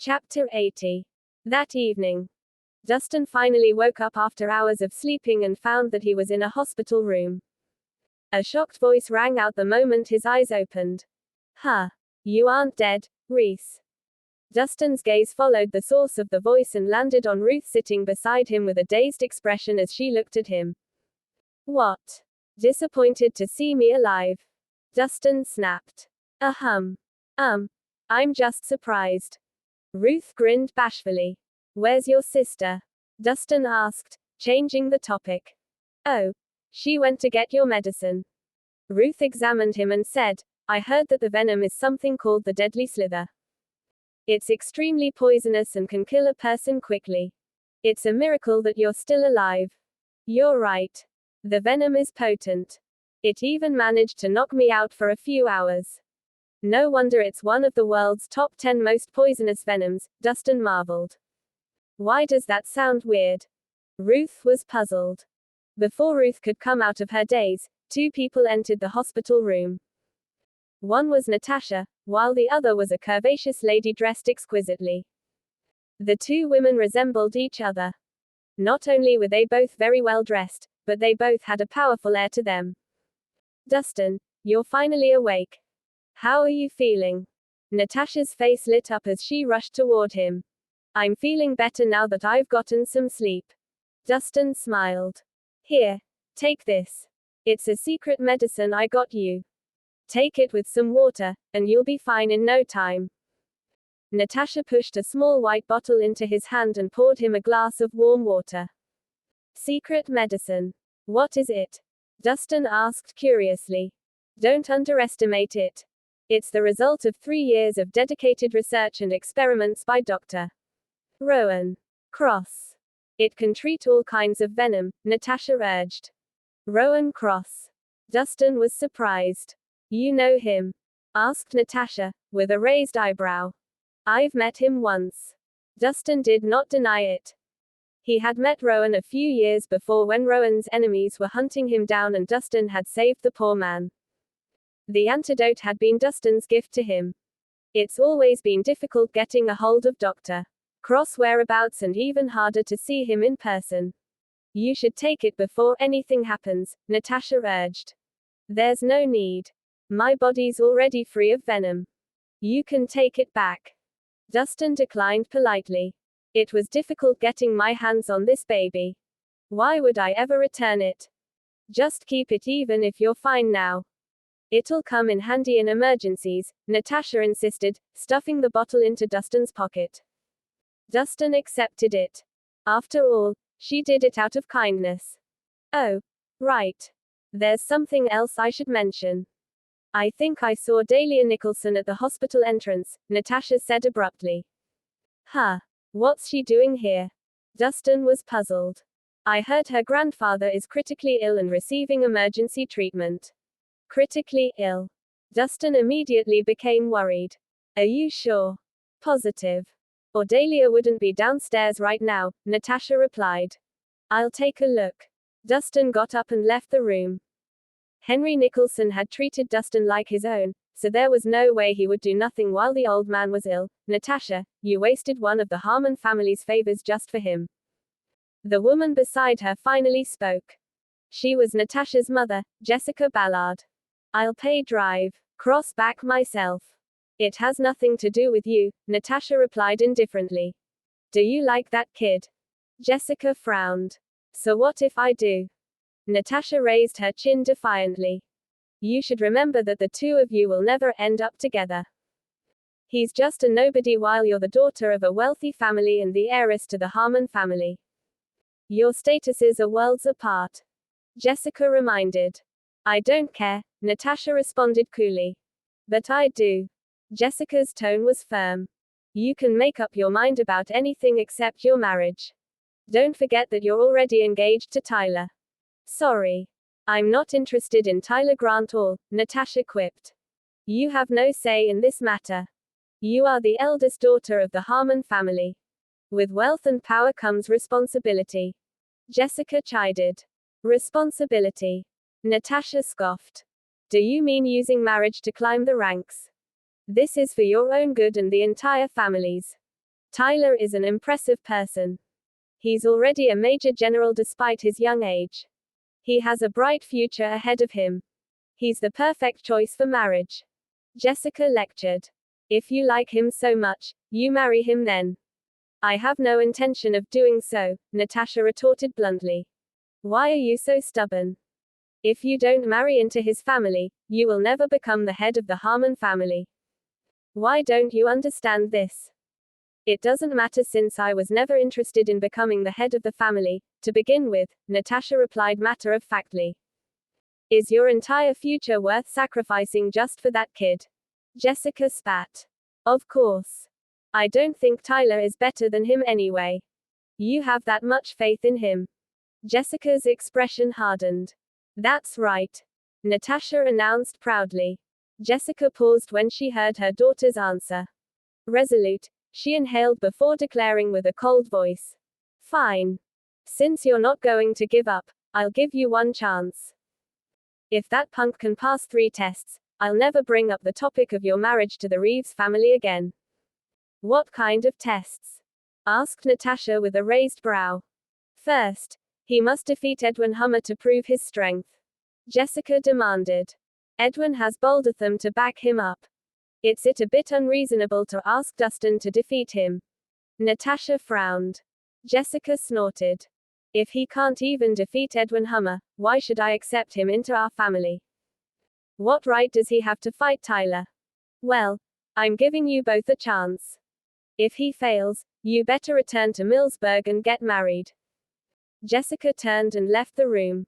Chapter 80. That evening, Dustin finally woke up after hours of sleeping and found that he was in a hospital room. A shocked voice rang out the moment his eyes opened. Huh. You aren't dead, Rhys. Dustin's gaze followed the source of the voice and landed on Ruth sitting beside him with a dazed expression as she looked at him. What? Disappointed to see me alive? Dustin snapped. I'm just surprised. Ruth grinned bashfully. Where's your sister? Dustin asked, changing the topic. Oh. She went to get your medicine. Ruth examined him and said, I heard that the venom is something called the deadly slither. It's extremely poisonous and can kill a person quickly. It's a miracle that you're still alive. You're right. The venom is potent. It even managed to knock me out for a few hours. No wonder it's one of the world's top 10 most poisonous venoms, Dustin marveled. Why does that sound weird? Ruth was puzzled. Before Ruth could come out of her daze, two people entered the hospital room. One was Natasha, while the other was a curvaceous lady dressed exquisitely. The two women resembled each other. Not only were they both very well dressed, but they both had a powerful air to them. Dustin, you're finally awake. How are you feeling? Natasha's face lit up as she rushed toward him. I'm feeling better now that I've gotten some sleep. Dustin smiled. Here. Take this. It's a secret medicine I got you. Take it with some water, and you'll be fine in no time. Natasha pushed a small white bottle into his hand and poured him a glass of warm water. Secret medicine. What is it? Dustin asked curiously. Don't underestimate it. It's the result of 3 years of dedicated research and experiments by Dr. Rowan Cross. It can treat all kinds of venom, Natasha urged. Rowan Cross. Dustin was surprised. You know him? Asked Natasha, with a raised eyebrow. I've met him once. Dustin did not deny it. He had met Rowan a few years before when Rowan's enemies were hunting him down and Dustin had saved the poor man. The antidote had been Dustin's gift to him. It's always been difficult getting a hold of Dr. Cross whereabouts and even harder to see him in person. You should take it before anything happens, Natasha urged. There's no need. My body's already free of venom. You can take it back. Dustin declined politely. It was difficult getting my hands on this baby. Why would I ever return it? Just keep it even if you're fine now. It'll come in handy in emergencies, Natasha insisted, stuffing the bottle into Dustin's pocket. Dustin accepted it. After all, she did it out of kindness. Oh. Right. There's something else I should mention. I think I saw Dahlia Nicholson at the hospital entrance, Natasha said abruptly. Huh. What's she doing here? Dustin was puzzled. I heard her grandfather is critically ill and receiving emergency treatment. Critically ill. Dustin immediately became worried. Are you sure? Positive. Or Dahlia wouldn't be downstairs right now, Natasha replied. I'll take a look. Dustin got up and left the room. Henry Nicholson had treated Dustin like his own, so there was no way he would do nothing while the old man was ill. Natasha, you wasted one of the Harmon family's favors just for him. The woman beside her finally spoke. She was Natasha's mother, Jessica Ballard. I'll pay drive. Cross back myself. It has nothing to do with you, Natasha replied indifferently. Do you like that kid? Jessica frowned. So what if I do? Natasha raised her chin defiantly. You should remember that the two of you will never end up together. He's just a nobody while you're the daughter of a wealthy family and the heiress to the Harmon family. Your statuses are worlds apart. Jessica reminded. I don't care, Natasha responded coolly. But I do. Jessica's tone was firm. You can make up your mind about anything except your marriage. Don't forget that you're already engaged to Tyler. Sorry. I'm not interested in Tyler Grant or, Natasha quipped. You have no say in this matter. You are the eldest daughter of the Harmon family. With wealth and power comes responsibility. Jessica chided. Responsibility. Natasha scoffed. Do you mean using marriage to climb the ranks? This is for your own good and the entire family's. Tyler is an impressive person. He's already a major general despite his young age. He has a bright future ahead of him. He's the perfect choice for marriage. Jessica lectured. If you like him so much, you marry him then. I have no intention of doing so, Natasha retorted bluntly. Why are you so stubborn? If you don't marry into his family, you will never become the head of the Harmon family. Why don't you understand this? It doesn't matter since I was never interested in becoming the head of the family, to begin with, Natasha replied matter-of-factly. Is your entire future worth sacrificing just for that kid? Jessica spat. Of course. I don't think Tyler is better than him anyway. You have that much faith in him. Jessica's expression hardened. That's right. Natasha announced proudly. Jessica paused when she heard her daughter's answer. Resolute, she inhaled before declaring with a cold voice. Fine. Since you're not going to give up, I'll give you one chance. If that punk can pass 3 tests, I'll never bring up the topic of your marriage to the Reeves family again. What kind of tests? Asked Natasha with a raised brow. First, he must defeat Edwin Hummer to prove his strength. Jessica demanded. Edwin has Bouldertham to back him up. It's a bit unreasonable to ask Dustin to defeat him. Natasha frowned. Jessica snorted. If he can't even defeat Edwin Hummer, why should I accept him into our family? What right does he have to fight Tyler? Well, I'm giving you both a chance. If he fails, you better return to Millsburg and get married. Jessica turned and left the room.